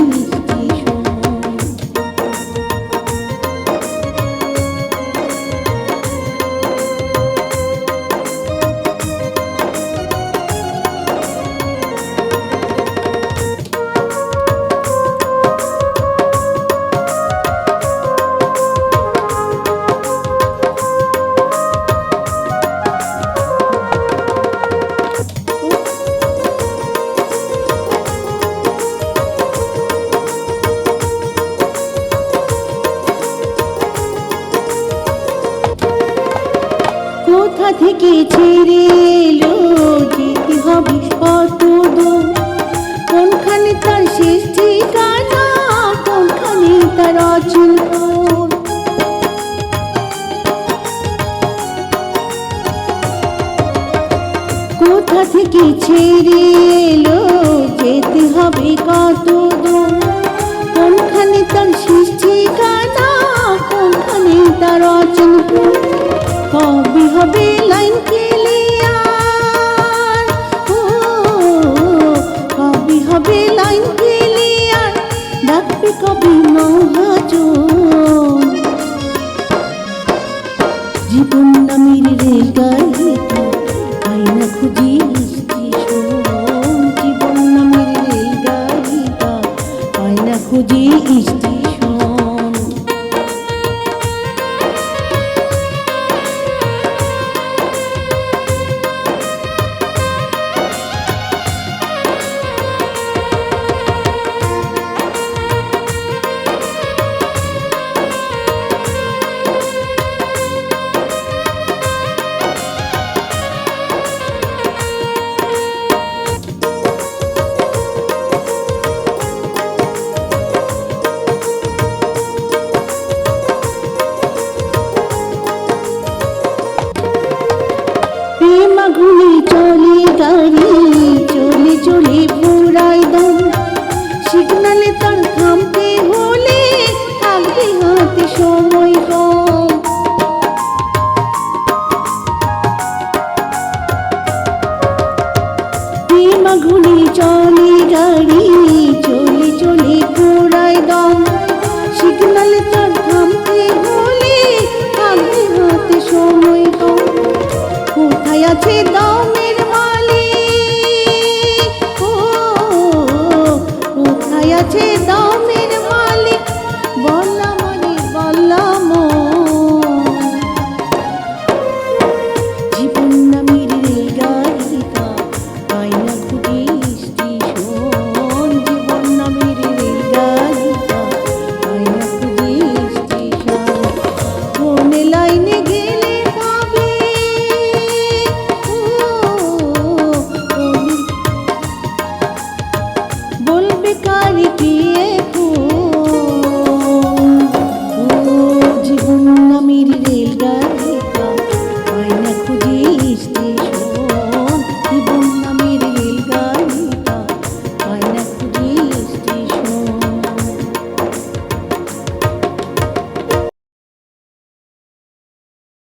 মিষ্টি সময়। কোথা থেকে ছেড়ে এলো, যেতে হবে কত দূর, কোনখানে তার শেষ ঠিকানা, কোনখানে তার অচিনপুর। কোথা থেকে ছেড়ে এলো, যেতে হবে কত দূর, কোনখানে তার শেষ ঠিকানা, কোনখানে তার অচিনপুর। কবে হবে লাইন ক্লিয়ার, ও কবে হবে লাইন ক্লিয়ার, ডাকবে কবে মহাজন। জীবন নামের রেলগাড়িটা আয়না খুঁজি স্টেশন, জীবন নামের রেলগাড়িটা আয়না খুঁজি স্টেশন। ঘুরে চলে গাড়ি, চলে চলে পুরাই দম, সিগনালে তার থামতে হলে থাকবে হাতে সময় কম। প্রেমা ঘুরে চলে গাড়ি, চলে চলে পুরাই দম, সিগনালে তার থামতে হলে থাকবে হাতে সময় কম। কোথায় আছে দমের মালিক, ও কোথায় আছে দম